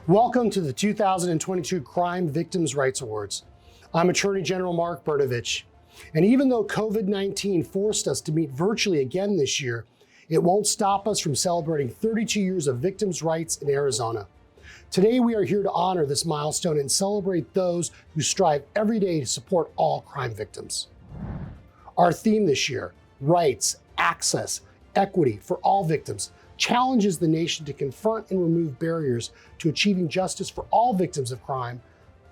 Welcome to the 2022 Crime Victims' Rights Awards. I'm Attorney General Mark Brnovich. And even though COVID-19 forced us to meet virtually again this year, it won't stop us from celebrating 32 years of victims' rights in Arizona. Today, we are here to honor this milestone and celebrate those who strive every day to support all crime victims. Our theme this year, rights, access, equity for all victims, challenges the nation to confront and remove barriers to achieving justice for all victims of crime,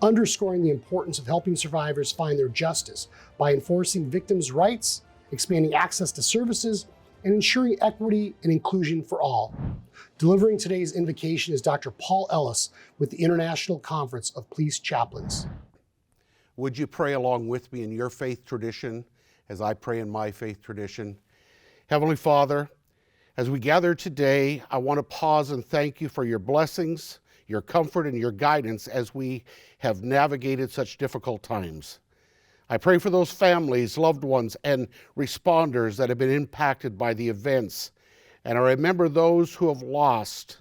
underscoring the importance of helping survivors find their justice by enforcing victims' rights, expanding access to services, and ensuring equity and inclusion for all. Delivering today's invocation is Dr. Paul Ellis with the International Conference of Police Chaplains. Would you pray along with me in your faith tradition as I pray in my faith tradition? Heavenly Father, as we gather today, I want to pause and thank you for your blessings, your comfort, and your guidance as we have navigated such difficult times. I pray for those families, loved ones, and responders that have been impacted by the events, and I remember those who have lost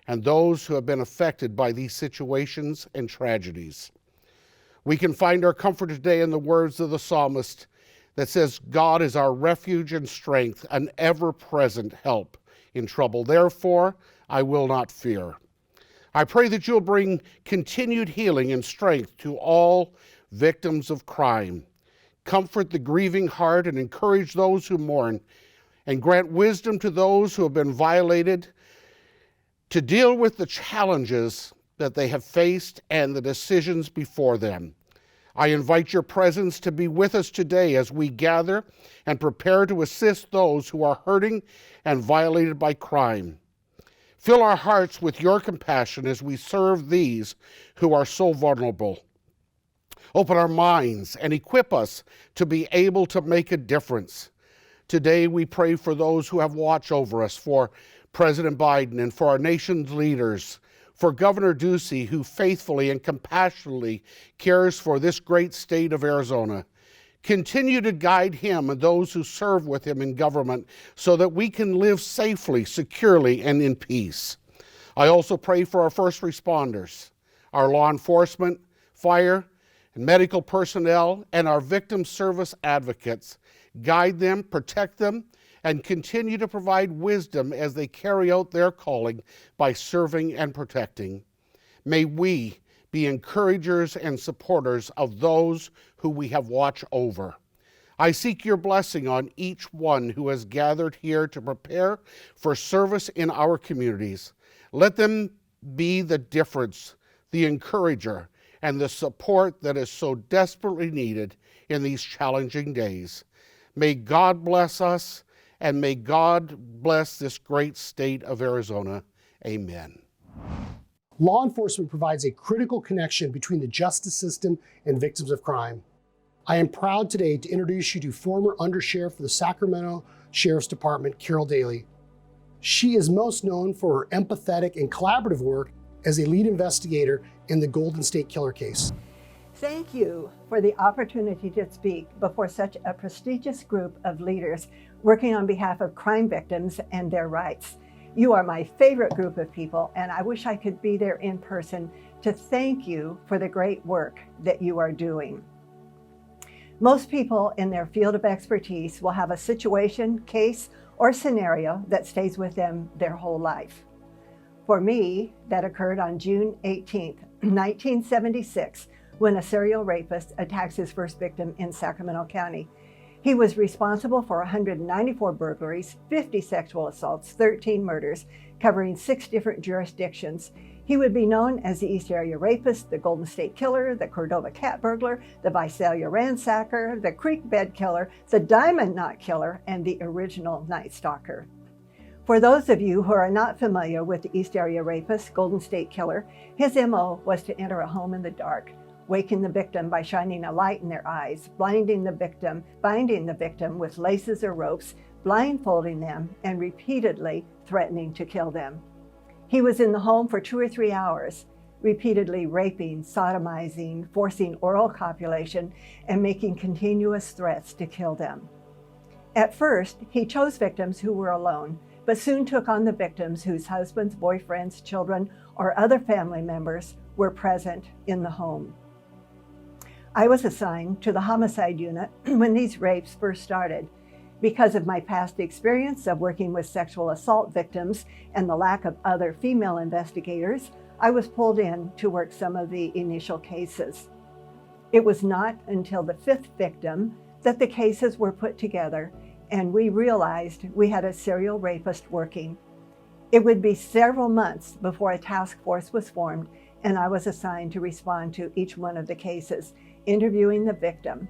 and those who have been affected by these situations and tragedies. We can find our comfort today in the words of the psalmist that says, God is our refuge and strength, an ever-present help in trouble. Therefore, I will not fear. I pray that you'll bring continued healing and strength to all victims of crime. Comfort the grieving heart and encourage those who mourn, and grant wisdom to those who have been violated to deal with the challenges that they have faced and the decisions before them. I invite your presence to be with us today as we gather and prepare to assist those who are hurting and violated by crime. Fill our hearts with your compassion as we serve these who are so vulnerable. Open our minds and equip us to be able to make a difference. Today we pray for those who have watch over us, for President Biden and for our nation's leaders, for Governor Ducey, who faithfully and compassionately cares for this great state of Arizona. Continue to guide him and those who serve with him in government so that we can live safely, securely, and in peace. I also pray for our first responders, our law enforcement, fire, and medical personnel, and our victim service advocates. Guide them, protect them, and continue to provide wisdom as they carry out their calling by serving and protecting. May we be encouragers and supporters of those who we have watch over. I seek your blessing on each one who has gathered here to prepare for service in our communities. Let them be the difference, the encourager, and the support that is so desperately needed in these challenging days. May God bless us, and may God bless this great state of Arizona. Amen. Law enforcement provides a critical connection between the justice system and victims of crime. I am proud today to introduce you to former Undersheriff for the Sacramento Sheriff's Department, Carol Daly. She is most known for her empathetic and collaborative work as a lead investigator in the Golden State Killer case. Thank you for the opportunity to speak before such a prestigious group of leaders working on behalf of crime victims and their rights. You are my favorite group of people, and I wish I could be there in person to thank you for the great work that you are doing. Most people in their field of expertise will have a situation, case, or scenario that stays with them their whole life. For me, that occurred on June 18th, 1976, when a serial rapist attacks his first victim in Sacramento County. He was responsible for 194 burglaries, 50 sexual assaults, 13 murders, covering 6 different jurisdictions. He would be known as the East Area Rapist, the Golden State Killer, the Cordova Cat Burglar, the Visalia Ransacker, the Creek Bed Killer, the Diamond Knot Killer, and the original Night Stalker. For those of you who are not familiar with the East Area Rapist, Golden State Killer, his MO was to enter a home in the dark, waking the victim by shining a light in their eyes, blinding the victim, binding the victim with laces or ropes, blindfolding them, and repeatedly threatening to kill them. He was in the home for 2 or 3 hours, repeatedly raping, sodomizing, forcing oral copulation, and making continuous threats to kill them. At first, he chose victims who were alone, but soon took on the victims whose husbands, boyfriends, children, or other family members were present in the home. I was assigned to the homicide unit when these rapes first started. Because of my past experience of working with sexual assault victims and the lack of other female investigators, I was pulled in to work some of the initial cases. It was not until the 5th victim that the cases were put together and we realized we had a serial rapist working. It would be several months before a task force was formed and I was assigned to respond to each one of the cases, interviewing the victim.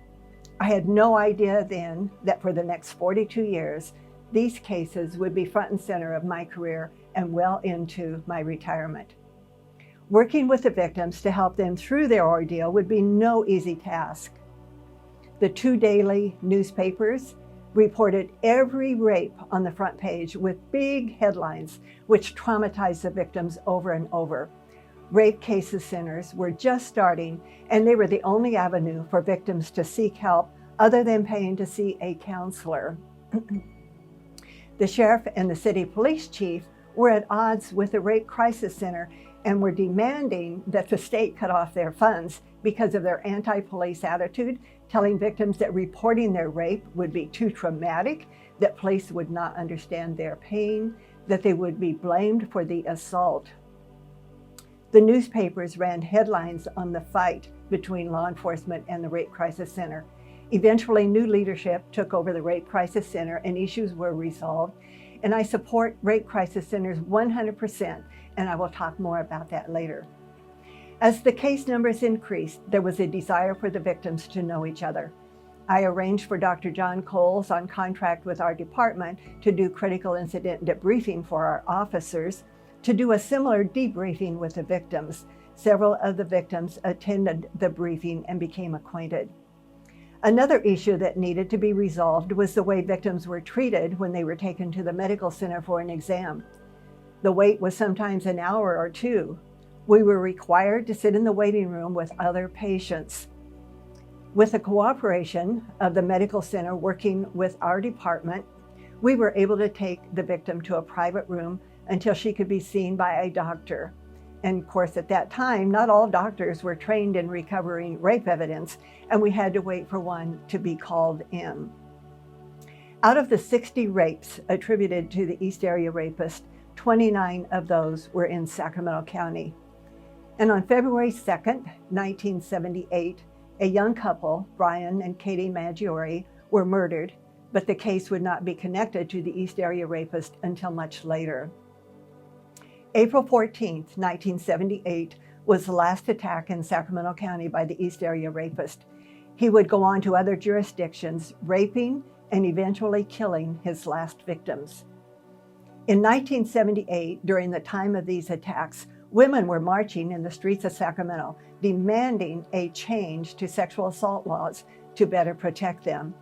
I had no idea then that for the next 42 years, these cases would be front and center of my career and well into my retirement. Working with the victims to help them through their ordeal would be no easy task. The 2 daily newspapers reported every rape on the front page with big headlines, which traumatized the victims over and over. Rape cases centers were just starting, and they were the only avenue for victims to seek help other than paying to see a counselor. The sheriff and the city police chief were at odds with the Rape Crisis Center and were demanding that the state cut off their funds because of their anti-police attitude, telling victims that reporting their rape would be too traumatic, that police would not understand their pain, that they would be blamed for the assault. The newspapers ran headlines on the fight between law enforcement and the Rape Crisis Center. Eventually, new leadership took over the Rape Crisis Center and issues were resolved. And I support Rape Crisis Centers 100%, and I will talk more about that later. As the case numbers increased, there was a desire for the victims to know each other. I arranged for Dr. John Coles, on contract with our department, to do critical incident debriefing for our officers, to do a similar debriefing with the victims. Several of the victims attended the briefing and became acquainted. Another issue that needed to be resolved was the way victims were treated when they were taken to the medical center for an exam. The wait was sometimes an hour or two. We were required to sit in the waiting room with other patients. With the cooperation of the medical center working with our department, we were able to take the victim to a private room until she could be seen by a doctor. And of course, at that time, not all doctors were trained in recovering rape evidence, and we had to wait for one to be called in. Out of the 60 rapes attributed to the East Area rapist, 29 of those were in Sacramento County. And on February 2nd, 1978, a young couple, Brian and Katie Maggiore, were murdered, but the case would not be connected to the East Area rapist until much later. April 14th, 1978, was the last attack in Sacramento County by the East Area rapist. He would go on to other jurisdictions, raping and eventually killing his last victims. In 1978, during the time of these attacks, women were marching in the streets of Sacramento, demanding a change to sexual assault laws to better protect them.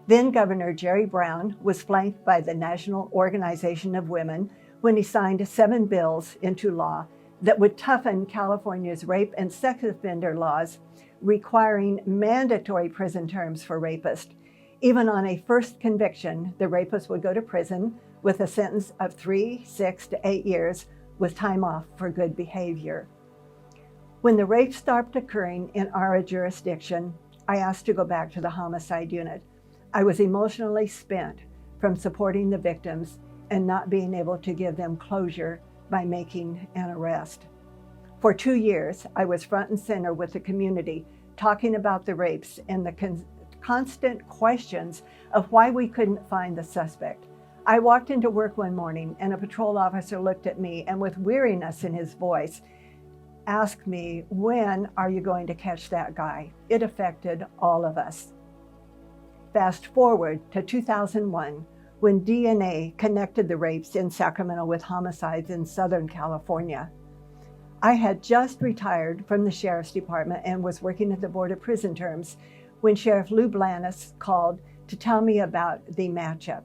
Then Governor Jerry Brown was flanked by the National Organization of Women when he signed 7 bills into law that would toughen California's rape and sex offender laws, requiring mandatory prison terms for rapists. Even on a first conviction, the rapist would go to prison with a sentence of 3, 6 to 8 years with time off for good behavior. When the rape stopped occurring in our jurisdiction, I asked to go back to the homicide unit. I was emotionally spent from supporting the victims and not being able to give them closure by making an arrest. For 2 years, I was front and center with the community, talking about the rapes and the constant questions of why we couldn't find the suspect. I walked into work one morning and a patrol officer looked at me and with weariness in his voice, asked me, "When are you going to catch that guy?" It affected all of us. Fast forward to 2001, when DNA connected the rapes in Sacramento with homicides in Southern California. I had just retired from the Sheriff's Department and was working at the Board of Prison Terms when Sheriff Lou Blanis called to tell me about the matchup.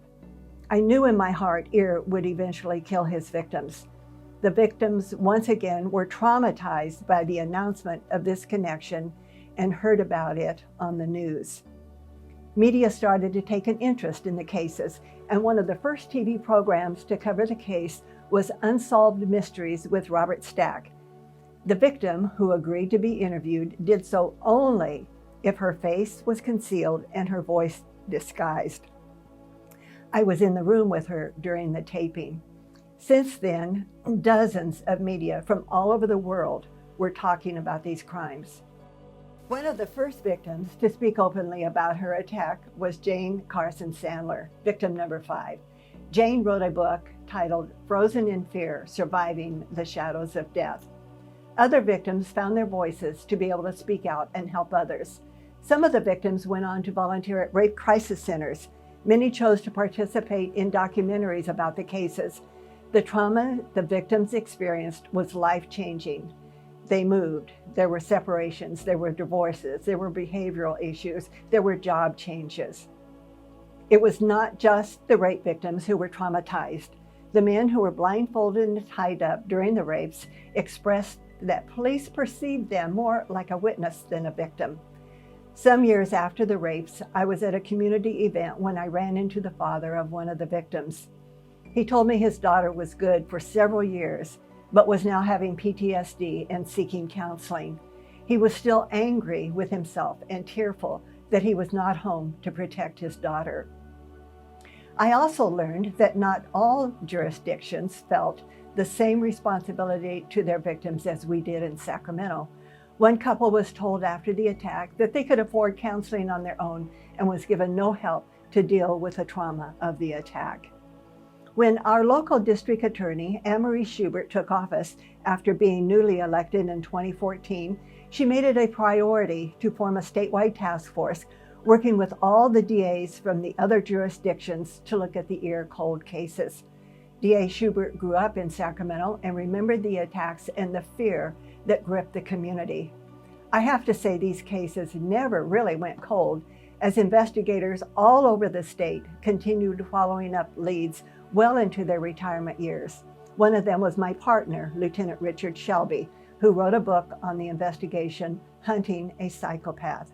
I knew in my heart Ear would eventually kill his victims. The victims, once again, were traumatized by the announcement of this connection and heard about it on the news. Media started to take an interest in the cases, and one of the first TV programs to cover the case was Unsolved Mysteries with Robert Stack. The victim, who agreed to be interviewed, did so only if her face was concealed and her voice disguised. I was in the room with her during the taping. Since then, dozens of media from all over the world were talking about these crimes. One of the first victims to speak openly about her attack was Jane Carson Sandler, victim number 5. Jane wrote a book titled Frozen in Fear: Surviving the Shadows of Death. Other victims found their voices to be able to speak out and help others. Some of the victims went on to volunteer at rape crisis centers. Many chose to participate in documentaries about the cases. The trauma the victims experienced was life-changing. They moved, there were separations, there were divorces, there were behavioral issues, there were job changes. It was not just the rape victims who were traumatized. The men who were blindfolded and tied up during the rapes expressed that police perceived them more like a witness than a victim. Some years after the rapes, I was at a community event when I ran into the father of one of the victims. He told me his daughter was good for several years, but was now having PTSD and seeking counseling. He was still angry with himself and tearful that he was not home to protect his daughter. I also learned that not all jurisdictions felt the same responsibility to their victims as we did in Sacramento. One couple was told after the attack that they could afford counseling on their own and was given no help to deal with the trauma of the attack. When our local district attorney, Anne-Marie Schubert, took office after being newly elected in 2014, she made it a priority to form a statewide task force working with all the DAs from the other jurisdictions to look at the ear-cold cases. DA Schubert grew up in Sacramento and remembered the attacks and the fear that gripped the community. I have to say these cases never really went cold, as investigators all over the state continued following up leads well into their retirement years. One of them was my partner, Lieutenant Richard Shelby, who wrote a book on the investigation, Hunting a Psychopath.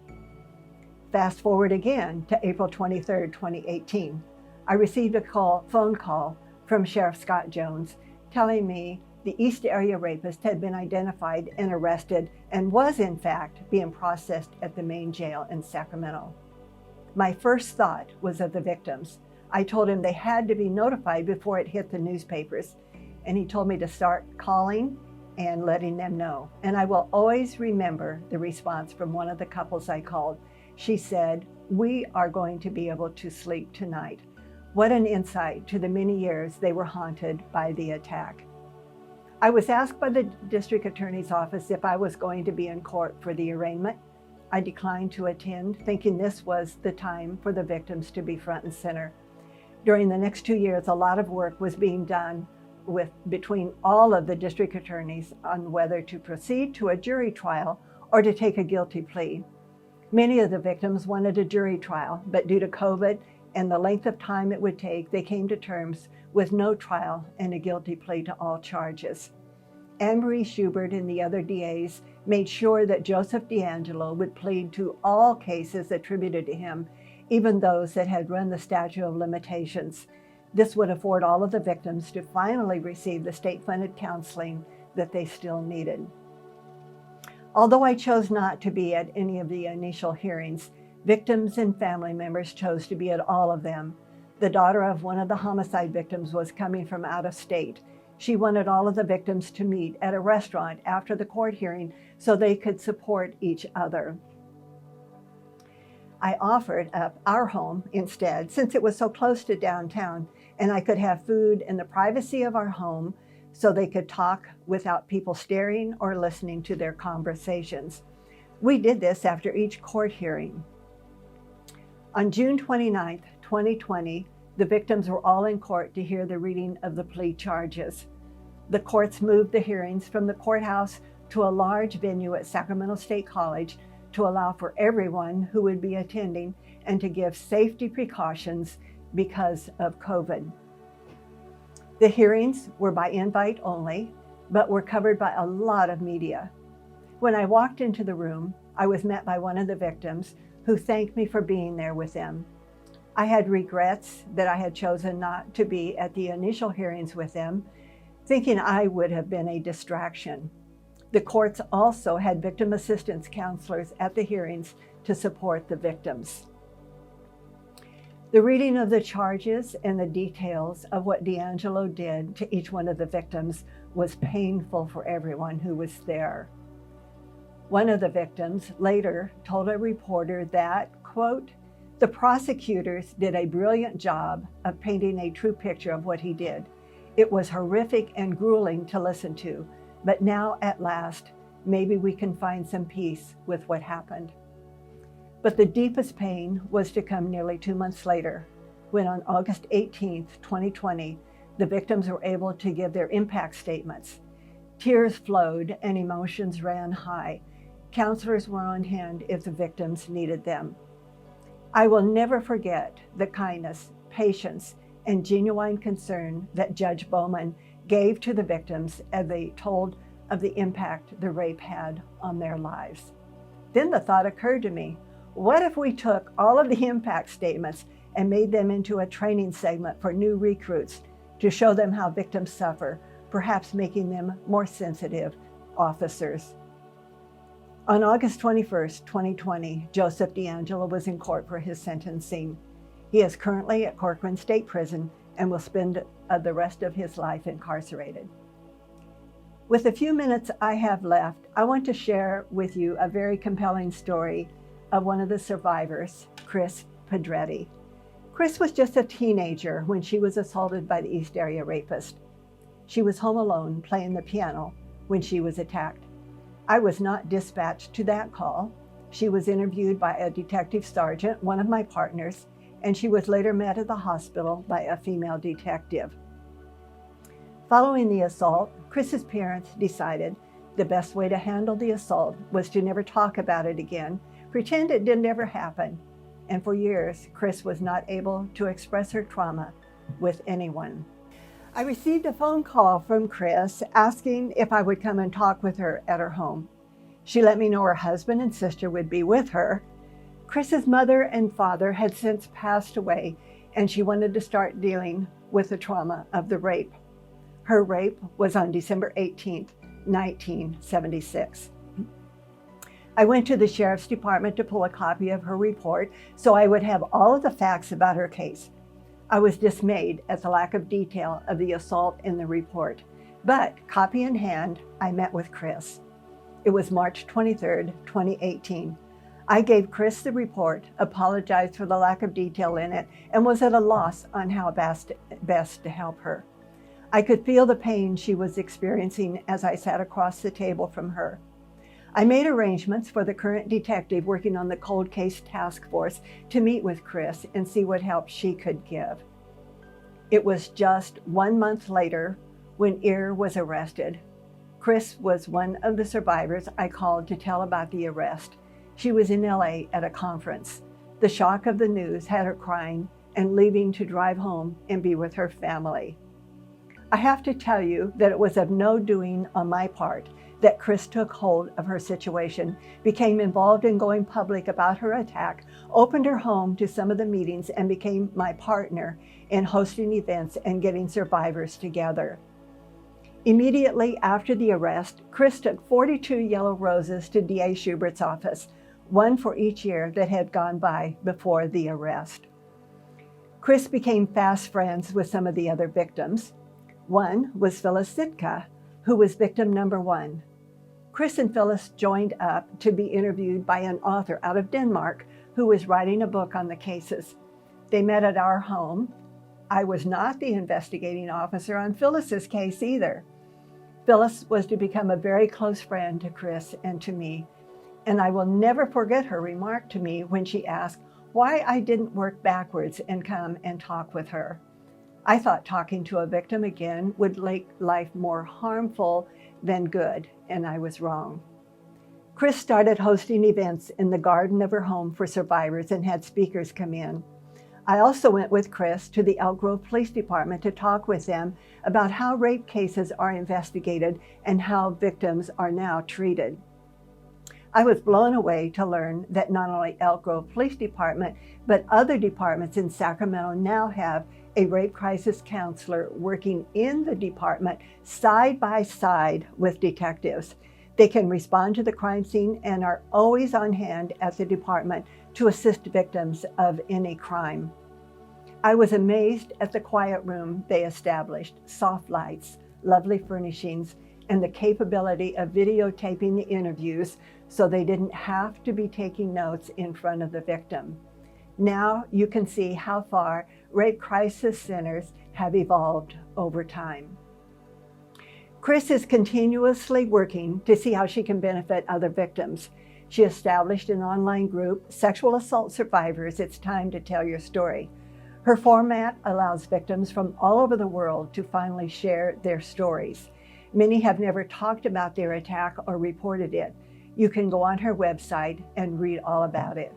Fast forward again to April 23, 2018. I received a phone call from Sheriff Scott Jones telling me the East Area rapist had been identified and arrested and was in fact being processed at the main jail in Sacramento. My first thought was of the victims. I told him they had to be notified before it hit the newspapers, and he told me to start calling and letting them know. And I will always remember the response from one of the couples I called. She said, "We are going to be able to sleep tonight." What an insight to the many years they were haunted by the attack. I was asked by the district attorney's office if I was going to be in court for the arraignment. I declined to attend, thinking this was the time for the victims to be front and center. During the next 2 years, a lot of work was being done between all of the district attorneys on whether to proceed to a jury trial or to take a guilty plea. Many of the victims wanted a jury trial, but due to COVID and the length of time it would take, they came to terms with no trial and a guilty plea to all charges. Anne-Marie Schubert and the other DAs made sure that Joseph DeAngelo would plead to all cases attributed to him, even those that had run the statute of limitations. This would afford all of the victims to finally receive the state-funded counseling that they still needed. Although I chose not to be at any of the initial hearings, victims and family members chose to be at all of them. The daughter of one of the homicide victims was coming from out of state. She wanted all of the victims to meet at a restaurant after the court hearing so they could support each other. I offered up our home instead, since it was so close to downtown, and I could have food in the privacy of our home so they could talk without people staring or listening to their conversations. We did this after each court hearing. On June 29, 2020, the victims were all in court to hear the reading of the plea charges. The courts moved the hearings from the courthouse to a large venue at Sacramento State College to allow for everyone who would be attending and to give safety precautions because of COVID. The hearings were by invite only, but were covered by a lot of media. When I walked into the room, I was met by one of the victims who thanked me for being there with them. I had regrets that I had chosen not to be at the initial hearings with them, thinking I would have been a distraction. The courts also had victim assistance counselors at the hearings to support the victims. The reading of the charges and the details of what D'Angelo did to each one of the victims was painful for everyone who was there. One of the victims later told a reporter that, quote, "The prosecutors did a brilliant job of painting a true picture of what he did. It was horrific and grueling to listen to, but now at last, maybe we can find some peace with what happened." But the deepest pain was to come nearly 2 months later, when on August 18th, 2020, the victims were able to give their impact statements. Tears flowed and emotions ran high. Counselors were on hand if the victims needed them. I will never forget the kindness, patience, and genuine concern that Judge Bowman gave to the victims as they told of the impact the rape had on their lives. Then the thought occurred to me, what if we took all of the impact statements and made them into a training segment for new recruits to show them how victims suffer, perhaps making them more sensitive officers? On August 21st, 2020, Joseph D'Angelo was in court for his sentencing. He is currently at Corcoran State Prison and will spend the rest of his life incarcerated. With the few minutes I have left, I want to share with you a very compelling story of one of the survivors, Chris Pedretti. Chris was just a teenager when she was assaulted by the East Area rapist. She was home alone playing the piano when she was attacked. I was not dispatched to that call. She was interviewed by a detective sergeant, one of my partners, and she was later met at the hospital by a female detective. Following the assault, Chris's parents decided the best way to handle the assault was to never talk about it again, pretend it didn't ever happen. And for years, Chris was not able to express her trauma with anyone. I received a phone call from Chris asking if I would come and talk with her at her home. She let me know her husband and sister would be with her. Chris's mother and father had since passed away, and she wanted to start dealing with the trauma of the rape. Her rape was on December 18th, 1976. I went to the sheriff's department to pull a copy of her report so I would have all of the facts about her case. I was dismayed at the lack of detail of the assault in the report, but copy in hand, I met with Chris. It was March 23rd, 2018. I gave Chris the report, apologized for the lack of detail in it, and was at a loss on how best to help her. I could feel the pain she was experiencing as I sat across the table from her. I made arrangements for the current detective working on the cold case task force to meet with Chris and see what help she could give. It was just 1 month later when Ear was arrested. Chris was one of the survivors I called to tell about the arrest. She was in LA at a conference. The shock of the news had her crying and leaving to drive home and be with her family. I have to tell you that it was of no doing on my part that Chris took hold of her situation, became involved in going public about her attack, opened her home to some of the meetings, and became my partner in hosting events and getting survivors together. Immediately after the arrest, Chris took 42 yellow roses to DA Schubert's office, one for each year that had gone by before the arrest. Chris became fast friends with some of the other victims. One was Phyllis Sitka, who was victim number 1. Chris and Phyllis joined up to be interviewed by an author out of Denmark who was writing a book on the cases. They met at our home. I was not the investigating officer on Phyllis's case either. Phyllis was to become a very close friend to Chris and to me, and I will never forget her remark to me when she asked why I didn't work backwards and come and talk with her. I thought talking to a victim again would make life more harmful than good, and I was wrong. Chris started hosting events in the garden of her home for survivors and had speakers come in. I also went with Chris to the Elk Grove Police Department to talk with them about how rape cases are investigated and how victims are now treated. I was blown away to learn that not only Elk Grove Police Department, but other departments in Sacramento now have a rape crisis counselor working in the department side by side with detectives. They can respond to the crime scene and are always on hand at the department to assist victims of any crime. I was amazed at the quiet room they established, soft lights, lovely furnishings, and the capability of videotaping the interviews so they didn't have to be taking notes in front of the victim. Now you can see how far rape crisis centers have evolved over time. Chris is continuously working to see how she can benefit other victims. She established an online group, Sexual Assault Survivors, It's Time to Tell Your Story. Her format allows victims from all over the world to finally share their stories. Many have never talked about their attack or reported it. You can go on her website and read all about it.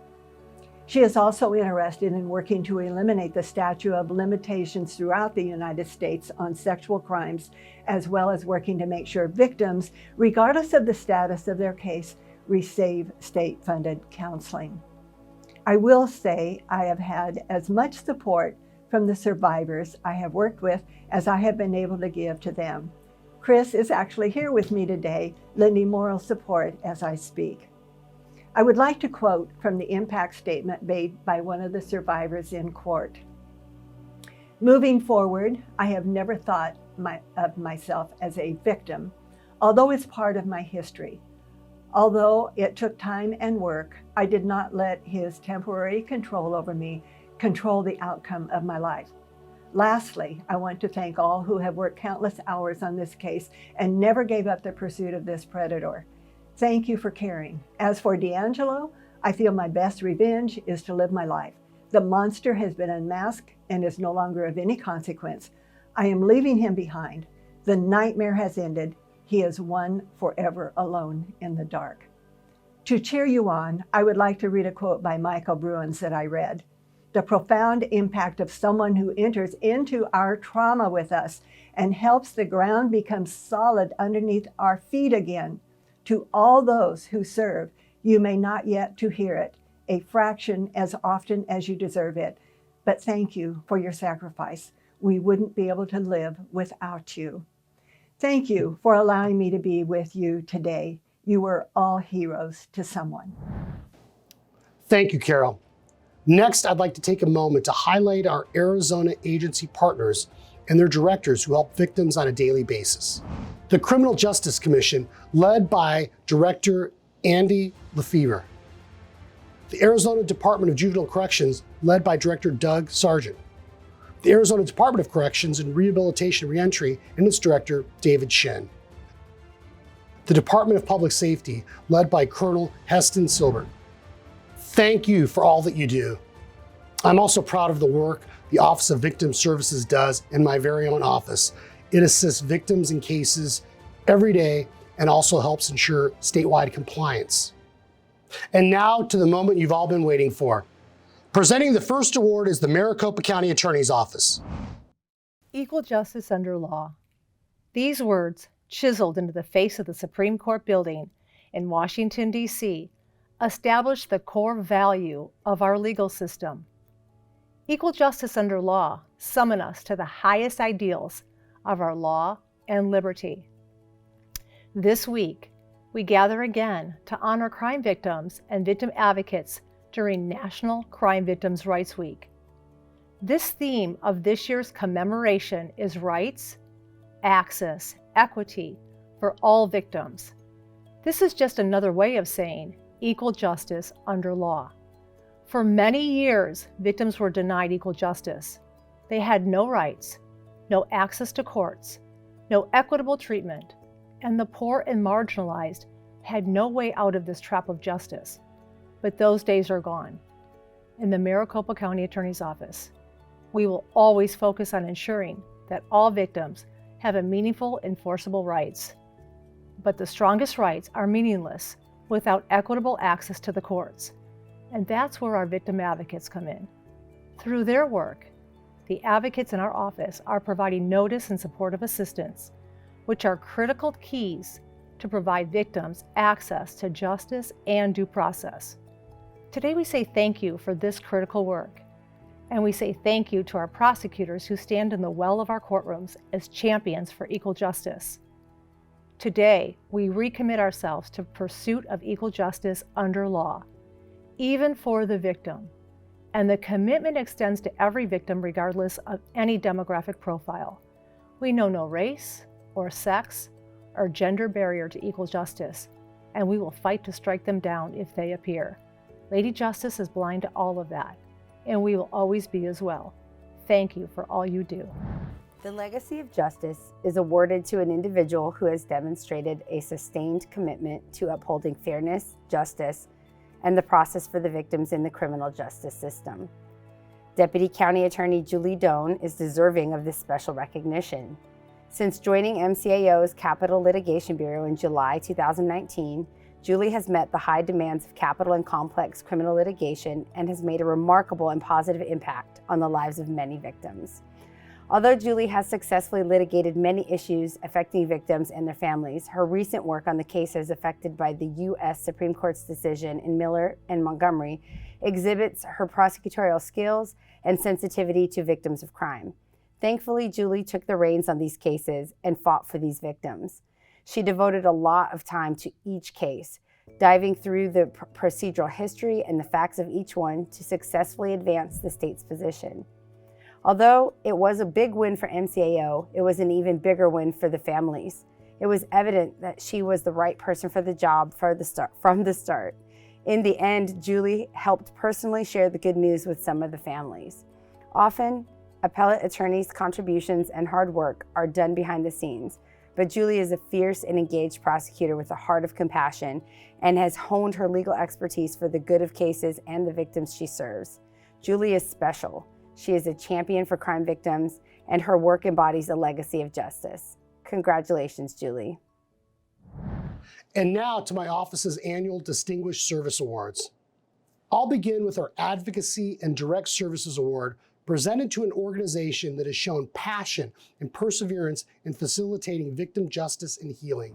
She is also interested in working to eliminate the statute of limitations throughout the United States on sexual crimes, as well as working to make sure victims, regardless of the status of their case, receive state-funded counseling. I will say I have had as much support from the survivors I have worked with as I have been able to give to them. Chris is actually here with me today, lending moral support as I speak. I would like to quote from the impact statement made by one of the survivors in court. Moving forward, I have never thought of myself as a victim, although it's part of my history. Although it took time and work, I did not let his temporary control over me control the outcome of my life. Lastly, I want to thank all who have worked countless hours on this case and never gave up the pursuit of this predator. Thank you for caring. As for D'Angelo, I feel my best revenge is to live my life. The monster has been unmasked and is no longer of any consequence. I am leaving him behind. The nightmare has ended. He is one forever alone in the dark. To cheer you on, I would like to read a quote by Michael Bruins that I read. The profound impact of someone who enters into our trauma with us and helps the ground become solid underneath our feet again. To all those who serve, you may not yet to hear it, a fraction as often as you deserve it. But thank you for your sacrifice. We wouldn't be able to live without you. Thank you for allowing me to be with you today. You were all heroes to someone. Thank you, Carol. Next, I'd like to take a moment to highlight our Arizona agency partners and their directors who help victims on a daily basis. The Criminal Justice Commission, led by Director Andy Lefevre. The Arizona Department of Juvenile Corrections, led by Director Doug Sargent. The Arizona Department of Corrections and Rehabilitation and Reentry and its Director, David Shen. The Department of Public Safety, led by Colonel Heston Silbert. Thank you for all that you do. I'm also proud of the work the Office of Victim Services does in my very own office. It assists victims in cases every day and also helps ensure statewide compliance. And now to the moment you've all been waiting for. Presenting the first award is the Maricopa County Attorney's Office. Equal justice under law. These words, chiseled into the face of the Supreme Court building in Washington, D.C., establish the core value of our legal system. Equal justice under law summon us to the highest ideals of our law and liberty. This week, we gather again to honor crime victims and victim advocates during National Crime Victims' Rights Week. This theme of this year's commemoration is rights, access, equity for all victims. This is just another way of saying equal justice under law. For many years, victims were denied equal justice. They had no rights, no access to courts, no equitable treatment, and the poor and marginalized had no way out of this trap of justice. But those days are gone. In the Maricopa County Attorney's Office, we will always focus on ensuring that all victims have a meaningful, enforceable rights. But the strongest rights are meaningless without equitable access to the courts. And that's where our victim advocates come in. Through their work, the advocates in our office are providing notice and supportive assistance, which are critical keys to provide victims access to justice and due process. Today we say thank you for this critical work, and we say thank you to our prosecutors who stand in the well of our courtrooms as champions for equal justice. Today, we recommit ourselves to pursuit of equal justice under law, even for the victim, and the commitment extends to every victim regardless of any demographic profile. We know no race or sex or gender barrier to equal justice, and we will fight to strike them down if they appear. Lady Justice is blind to all of that, and we will always be as well. Thank you for all you do. The Legacy of Justice is awarded to an individual who has demonstrated a sustained commitment to upholding fairness, justice, and the process for the victims in the criminal justice system. Deputy County Attorney Julie Doan is deserving of this special recognition. Since joining MCAO's Capital Litigation Bureau in July 2019, Julie has met the high demands of capital and complex criminal litigation and has made a remarkable and positive impact on the lives of many victims. Although Julie has successfully litigated many issues affecting victims and their families, her recent work on the cases affected by the U.S. Supreme Court's decision in Miller and Montgomery exhibits her prosecutorial skills and sensitivity to victims of crime. Thankfully, Julie took the reins on these cases and fought for these victims. She devoted a lot of time to each case, diving through the procedural history and the facts of each one to successfully advance the state's position. Although it was a big win for MCAO, it was an even bigger win for the families. It was evident that she was the right person for the job from the start. In the end, Julie helped personally share the good news with some of the families. Often, appellate attorneys' contributions and hard work are done behind the scenes, but Julie is a fierce and engaged prosecutor with a heart of compassion and has honed her legal expertise for the good of cases and the victims she serves. Julie is special. She is a champion for crime victims, and her work embodies a legacy of justice. Congratulations, Julie. And now to my office's annual Distinguished Service Awards. I'll begin with our Advocacy and Direct Services Award, presented to an organization that has shown passion and perseverance in facilitating victim justice and healing.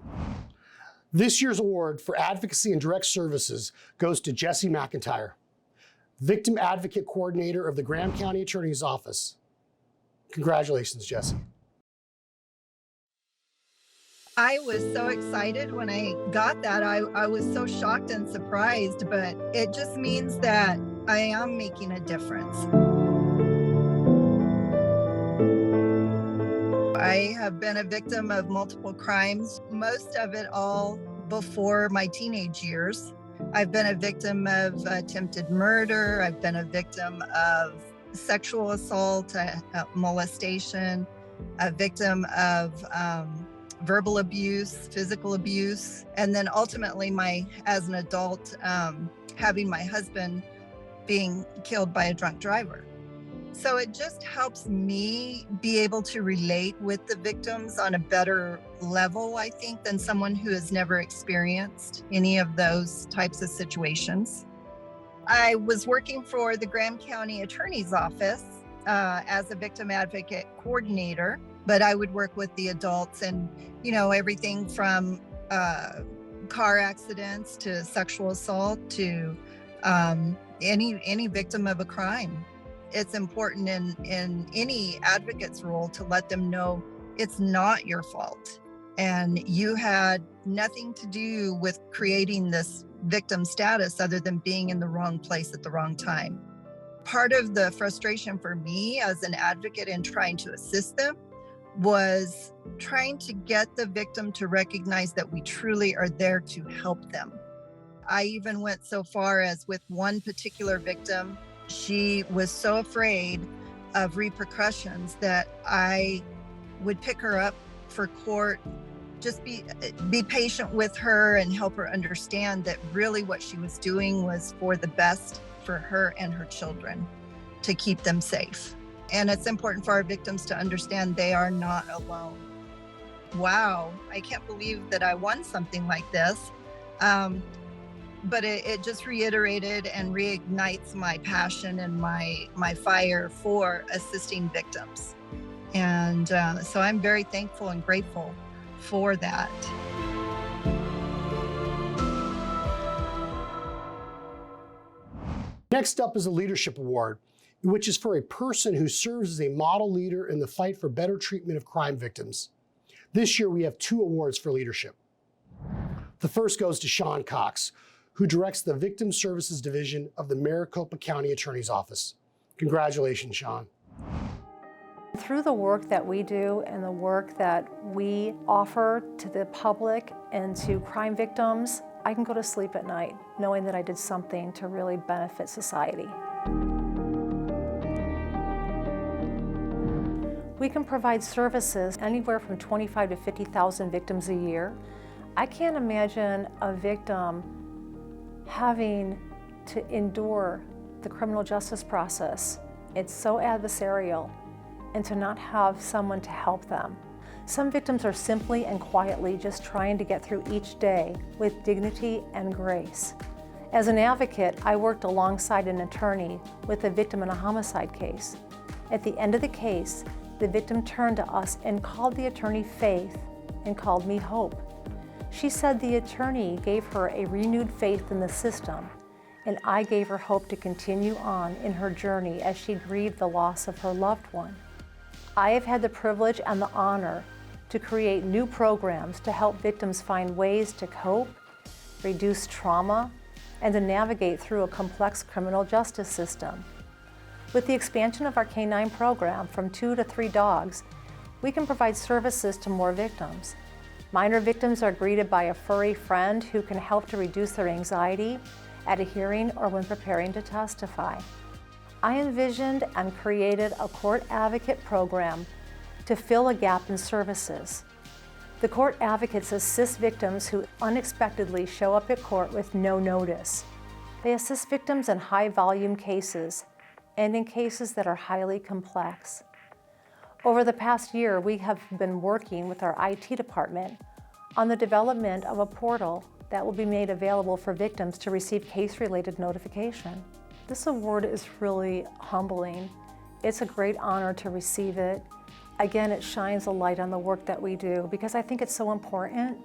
This year's award for Advocacy and Direct Services goes to Jesse McIntyre, Victim Advocate Coordinator of the Graham County Attorney's Office. Congratulations, Jesse. I was so excited when I got that. I was so shocked and surprised, but it just means that I am making a difference. I have been a victim of multiple crimes, most of it all before my teenage years. I've been a victim of attempted murder. I've been a victim of sexual assault, molestation, a victim of verbal abuse, physical abuse, and then ultimately as an adult, having my husband being killed by a drunk driver. So it just helps me be able to relate with the victims on a better level, I think, than someone who has never experienced any of those types of situations. I was working for the Graham County Attorney's Office as a victim advocate coordinator, but I would work with the adults and, everything from car accidents to sexual assault to any victim of a crime. It's important in any advocate's role to let them know it's not your fault and you had nothing to do with creating this victim status other than being in the wrong place at the wrong time. Part of the frustration for me as an advocate in trying to assist them was trying to get the victim to recognize that we truly are there to help them. I even went so far as with one particular victim, she was so afraid of repercussions that I would pick her up for court, just be patient with her and help her understand that really what she was doing was for the best for her and her children, to keep them safe. And it's important for our victims to understand they are not alone. Wow, I can't believe that I won something like this. But it just reiterated and reignites my passion and my fire for assisting victims. And so I'm very thankful and grateful for that. Next up is a leadership award, which is for a person who serves as a model leader in the fight for better treatment of crime victims. This year we have 2 awards for leadership. The first goes to Sean Cox, who directs the Victim Services Division of the Maricopa County Attorney's Office. Congratulations, Sean. Through the work that we do and the work that we offer to the public and to crime victims, I can go to sleep at night knowing that I did something to really benefit society. We can provide services anywhere from 25 to 50,000 victims a year. I can't imagine a victim having to endure the criminal justice process. It's so adversarial, and to not have someone to help them. Some victims are simply and quietly just trying to get through each day with dignity and grace. As an advocate, I worked alongside an attorney with a victim in a homicide case. At the end of the case, the victim turned to us and called the attorney faith and called me hope. She said the attorney gave her a renewed faith in the system, and I gave her hope to continue on in her journey as she grieved the loss of her loved one. I have had the privilege and the honor to create new programs to help victims find ways to cope, reduce trauma, and to navigate through a complex criminal justice system. With the expansion of our K-9 program from 2 to 3 dogs, we can provide services to more victims. Minor victims are greeted by a furry friend who can help to reduce their anxiety at a hearing or when preparing to testify. I envisioned and created a court advocate program to fill a gap in services. The court advocates assist victims who unexpectedly show up at court with no notice. They assist victims in high-volume cases and in cases that are highly complex. Over the past year, we have been working with our IT department on the development of a portal that will be made available for victims to receive case-related notification. This award is really humbling. It's a great honor to receive it. Again, it shines a light on the work that we do because I think it's so important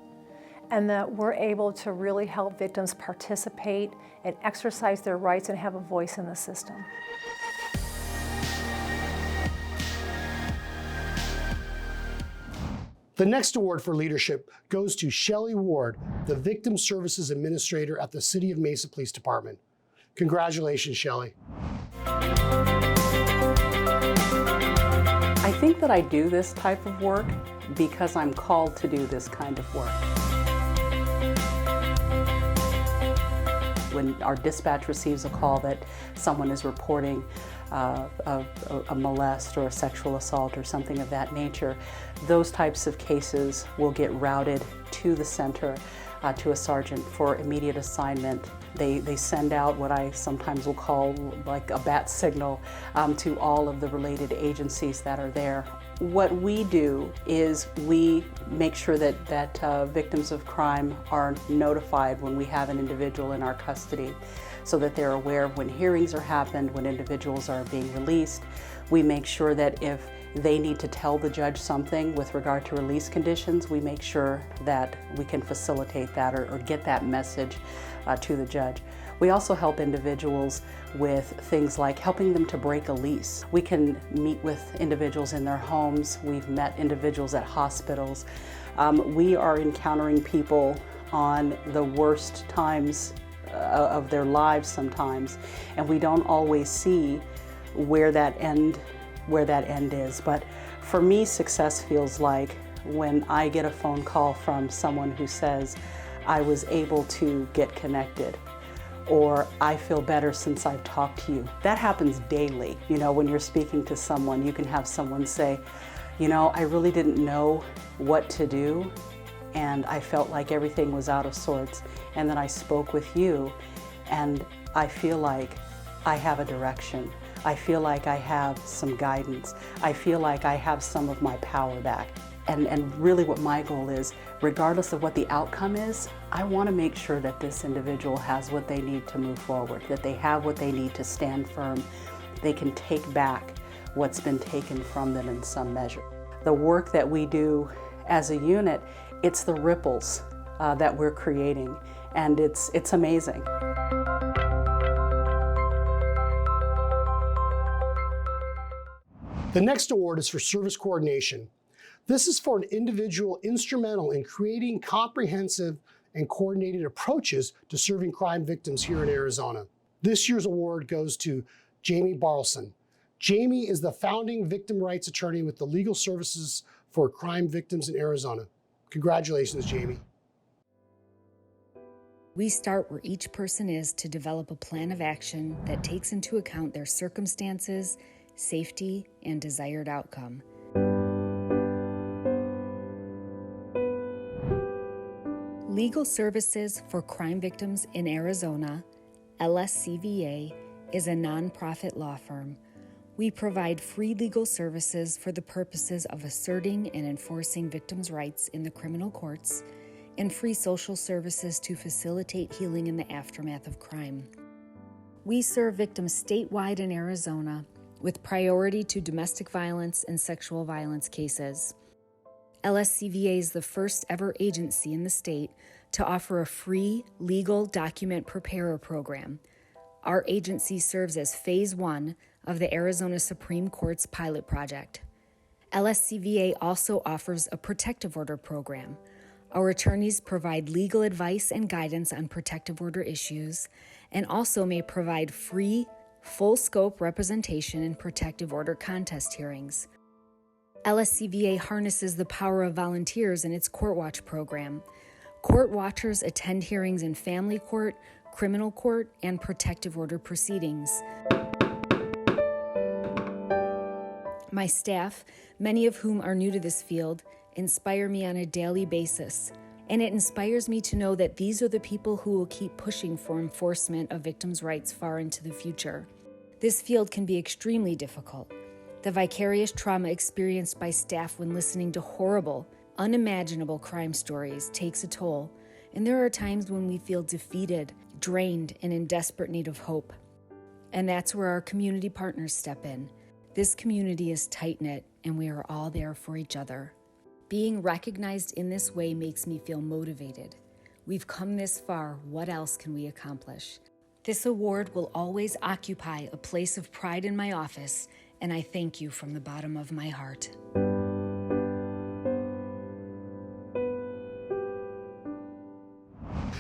and that we're able to really help victims participate and exercise their rights and have a voice in the system. The next award for leadership goes to Shelley Ward, the Victim Services Administrator at the City of Mesa Police Department. Congratulations, Shelley. I think that I do this type of work because I'm called to do this kind of work. When our dispatch receives a call that someone is reporting a molest or a sexual assault or something of that nature, those types of cases will get routed to the center, to a sergeant for immediate assignment. They send out what I sometimes will call like a bat signal to all of the related agencies that are there. What we do is we make sure that victims of crime are notified when we have an individual in our custody, so that they're aware of when hearings are happened, when individuals are being released. We make sure that if they need to tell the judge something with regard to release conditions, we make sure that we can facilitate that or get that message to the judge. We also help individuals with things like helping them to break a lease. We can meet with individuals in their homes. We've met individuals at hospitals. We are encountering people on the worst times of their lives sometimes, and we don't always see where that end is. But for me, success feels like when I get a phone call from someone who says, I was able to get connected, or I feel better since I've talked to you. That happens daily. You know, when you're speaking to someone, you can have someone say, you know, I really didn't know what to do, and I felt like everything was out of sorts. And then I spoke with you, and I feel like I have a direction. I feel like I have some guidance. I feel like I have some of my power back. And really what my goal is, regardless of what the outcome is, I want to make sure that this individual has what they need to move forward, that they have what they need to stand firm. They can take back what's been taken from them in some measure. The work that we do as a unit, it's the ripples that we're creating, and it's amazing. The next award is for service coordination. This is for an individual instrumental in creating comprehensive and coordinated approaches to serving crime victims here in Arizona. This year's award goes to Jamie Barlson. Jamie is the founding victim rights attorney with the Legal Services for Crime Victims in Arizona. Congratulations, Jamie. We start where each person is to develop a plan of action that takes into account their circumstances, safety, and desired outcome. Legal Services for Crime Victims in Arizona, LSCVA, is a nonprofit law firm. We provide free legal services for the purposes of asserting and enforcing victims' rights in the criminal courts, and free social services to facilitate healing in the aftermath of crime. We serve victims statewide in Arizona with priority to domestic violence and sexual violence cases. LSCVA is the first ever agency in the state to offer a free legal document preparer program. Our agency serves as phase 1 of the Arizona Supreme Court's pilot project. LSCVA also offers a protective order program. Our attorneys provide legal advice and guidance on protective order issues and also may provide free, full-scope representation in protective order contest hearings. LSCVA harnesses the power of volunteers in its Court Watch program. Court watchers attend hearings in family court, criminal court, and protective order proceedings. My staff, many of whom are new to this field, inspire me on a daily basis, and it inspires me to know that these are the people who will keep pushing for enforcement of victims' rights far into the future. This field can be extremely difficult. The vicarious trauma experienced by staff when listening to horrible, unimaginable crime stories takes a toll, and there are times when we feel defeated, drained, and in desperate need of hope. And that's where our community partners step in. This community is tight-knit, and we are all there for each other. Being recognized in this way makes me feel motivated. We've come this far, what else can we accomplish? This award will always occupy a place of pride in my office, and I thank you from the bottom of my heart.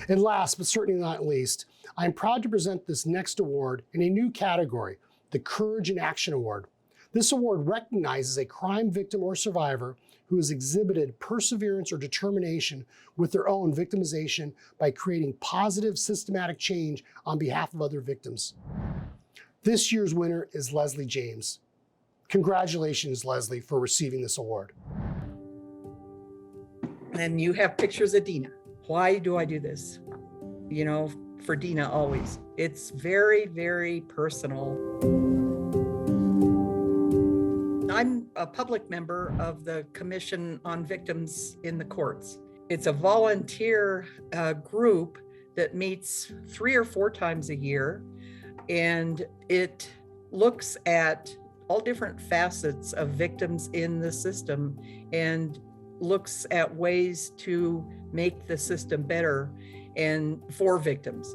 And last, but certainly not least, I'm proud to present this next award in a new category, the Courage in Action Award. This award recognizes a crime victim or survivor who has exhibited perseverance or determination with their own victimization by creating positive, systematic change on behalf of other victims. This year's winner is Leslie James. Congratulations, Leslie, for receiving this award. And you have pictures of Dina. Why do I do this? You know, for Dina always. It's very, very personal. I'm a public member of the Commission on Victims in the Courts. It's a volunteer group that meets 3 or 4 times a year, and it looks at all different facets of victims in the system and looks at ways to make the system better and for victims.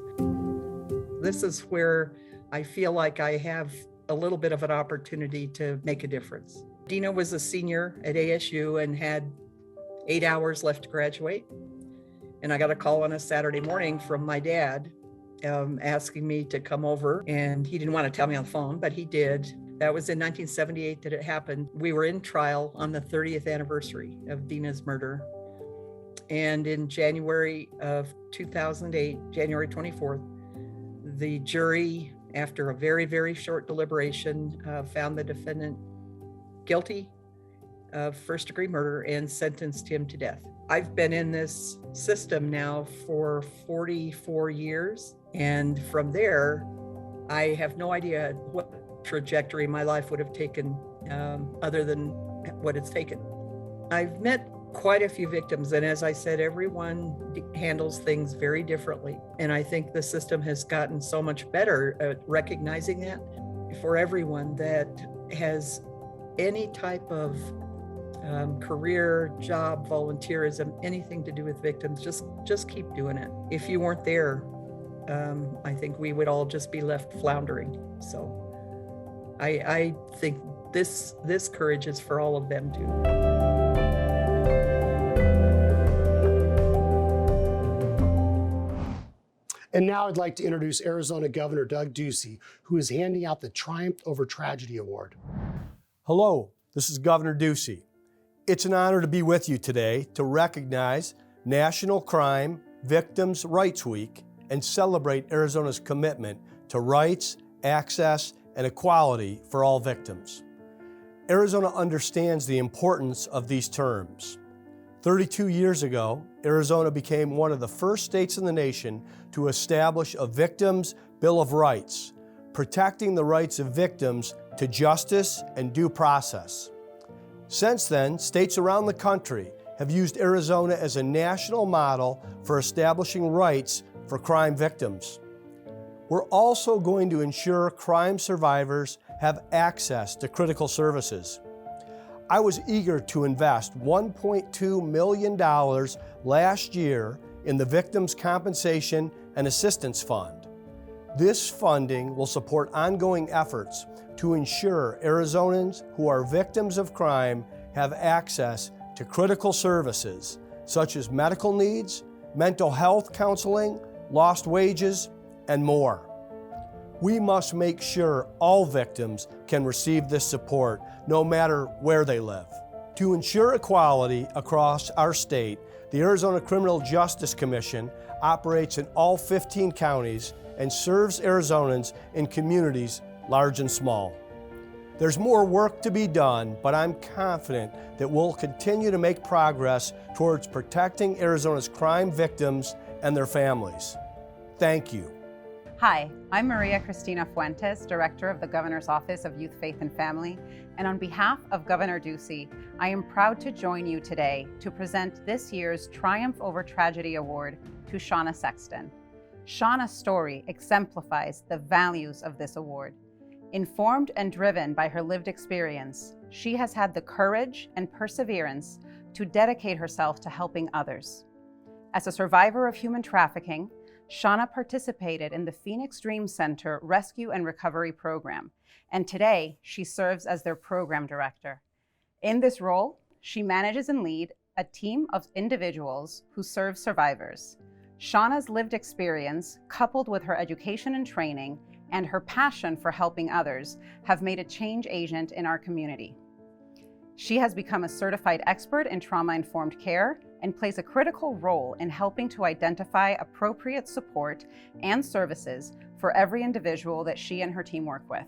This is where I feel like I have a little bit of an opportunity to make a difference. Dina was a senior at ASU and had 8 hours left to graduate. And I got a call on a Saturday morning from my dad asking me to come over. And he didn't want to tell me on the phone, but he did. That was in 1978 that it happened. We were in trial on the 30th anniversary of Dina's murder. And in January of 2008, January 24th, the jury, after a very, very short deliberation, found the defendant guilty of first-degree murder and sentenced him to death. I've been in this system now for 44 years, and from there, I have no idea what trajectory my life would have taken other than what it's taken. I've met quite a few victims, and as I said, everyone handles things very differently. And I think the system has gotten so much better at recognizing that. For everyone that has any type of career, job, volunteerism, anything to do with victims, just keep doing it. If you weren't there, I think we would all just be left floundering. So I think this courage is for all of them too. And now I'd like to introduce Arizona Governor Doug Ducey, who is handing out the Triumph Over Tragedy Award. Hello, this is Governor Ducey. It's an honor to be with you today to recognize National Crime Victims' Rights Week and celebrate Arizona's commitment to rights, access, and equality for all victims. Arizona understands the importance of these terms. 32 years ago, Arizona became one of the first states in the nation to establish a Victims' Bill of Rights, protecting the rights of victims to justice and due process. Since then, states around the country have used Arizona as a national model for establishing rights for crime victims. We're also going to ensure crime survivors have access to critical services. I was eager to invest $1.2 million last year in the Victims' Compensation and Assistance Fund. This funding will support ongoing efforts to ensure Arizonans who are victims of crime have access to critical services such as medical needs, mental health counseling, lost wages, and more. We must make sure all victims can receive this support no matter where they live. To ensure equality across our state, the Arizona Criminal Justice Commission operates in all 15 counties and serves Arizonans in communities large and small. There's more work to be done, but I'm confident that we'll continue to make progress towards protecting Arizona's crime victims and their families. Thank you. Hi, I'm Maria Cristina Fuentes, Director of the Governor's Office of Youth, Faith, and Family, and on behalf of Governor Ducey, I am proud to join you today to present this year's Triumph Over Tragedy Award to Shauna Sexton. Shauna's story exemplifies the values of this award. Informed and driven by her lived experience, she has had the courage and perseverance to dedicate herself to helping others. As a survivor of human trafficking, Shauna participated in the Phoenix Dream Center Rescue and Recovery Program, and today she serves as their program director. In this role, she manages and leads a team of individuals who serve survivors. Shauna's lived experience, coupled with her education and training, and her passion for helping others, have made a change agent in our community. She has become a certified expert in trauma-informed care and plays a critical role in helping to identify appropriate support and services for every individual that she and her team work with.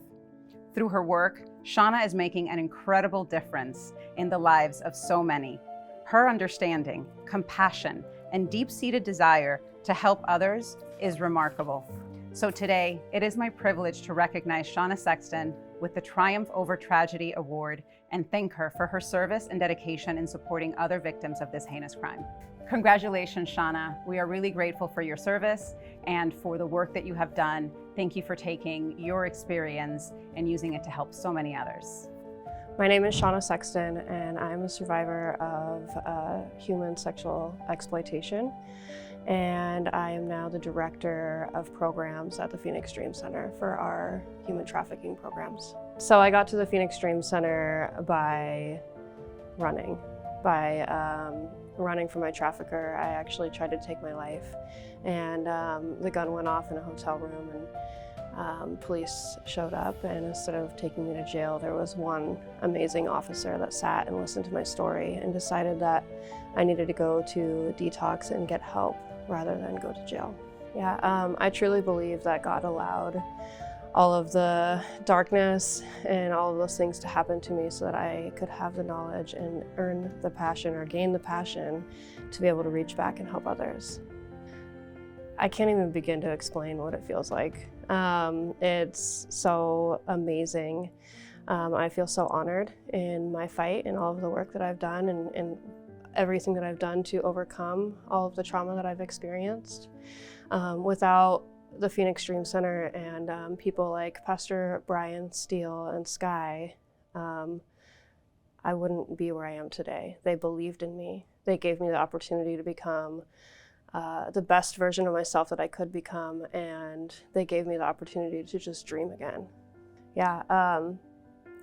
Through her work, Shauna is making an incredible difference in the lives of so many. Her understanding, compassion, and deep-seated desire to help others is remarkable. So today, it is my privilege to recognize Shauna Sexton with the Triumph Over Tragedy Award and thank her for her service and dedication in supporting other victims of this heinous crime. Congratulations, Shauna. We are really grateful for your service and for the work that you have done. Thank you for taking your experience and using it to help so many others. My name is Shauna Sexton, and I'm a survivor of human sexual exploitation. And I am now the director of programs at the Phoenix Dream Center for our human trafficking programs. So I got to the Phoenix Dream Center by running. Running from my trafficker. I actually tried to take my life, and the gun went off in a hotel room, and police showed up, and instead of taking me to jail, there was one amazing officer that sat and listened to my story and decided that I needed to go to detox and get help rather than go to jail. Yeah, I truly believe that God allowed all of the darkness and all of those things to happen to me so that I could have the knowledge and earn the passion or gain the passion to be able to reach back and help others. I can't even begin to explain what it feels like. It's so amazing. I feel so honored in my fight and all of the work that I've done and everything that I've done to overcome all of the trauma that I've experienced. Without the Phoenix Dream Center and people like Pastor Brian Steele and Sky, I wouldn't be where I am today. They believed in me. They gave me the opportunity to become the best version of myself that I could become, and they gave me the opportunity to just dream again. Yeah,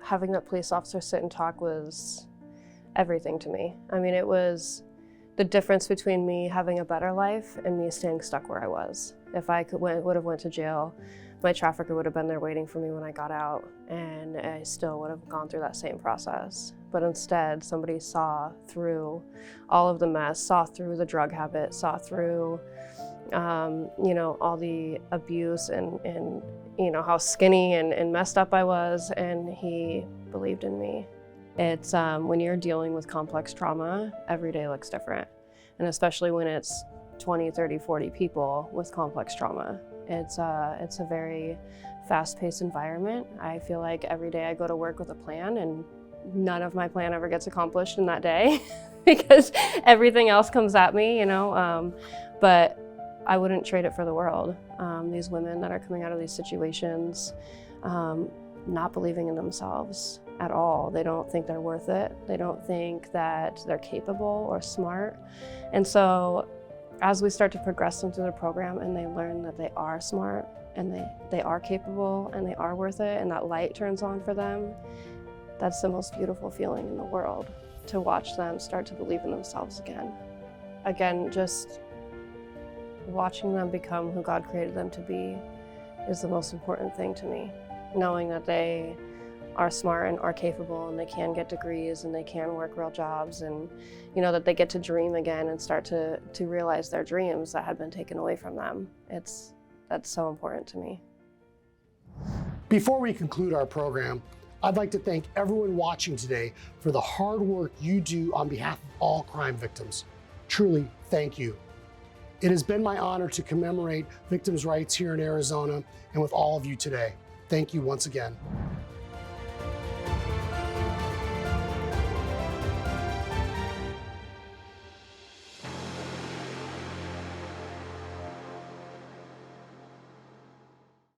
having that police officer sit and talk was everything to me. I mean, it was the difference between me having a better life and me staying stuck where I was. If I would have went to jail, my trafficker would have been there waiting for me when I got out, and I still would have gone through that same process. But instead, somebody saw through all of the mess, saw through the drug habit, saw through you know, all the abuse and you know, how skinny and messed up I was, and he believed in me. It's when you're dealing with complex trauma, every day looks different. And especially when it's 20, 30, 40 people with complex trauma. It's a very fast-paced environment. I feel like every day I go to work with a plan, and none of my plan ever gets accomplished in that day because everything else comes at me, you know. But I wouldn't trade it for the world. These women that are coming out of these situations, not believing in themselves at all. They don't think they're worth it. They don't think that they're capable or smart. And so as we start to progress them through the program and they learn that they are smart and they are capable and they are worth it, and that light turns on for them, that's the most beautiful feeling in the world, to watch them start to believe in themselves again. Again, just watching them become who God created them to be is the most important thing to me. Knowing that they are smart and are capable, and they can get degrees and they can work real jobs, and you know, that they get to dream again and start to realize their dreams that had been taken away from them. That's so important to me. Before we conclude our program, I'd like to thank everyone watching today for the hard work you do on behalf of all crime victims. Truly, thank you. It has been my honor to commemorate victims' rights here in Arizona and with all of you today. Thank you once again.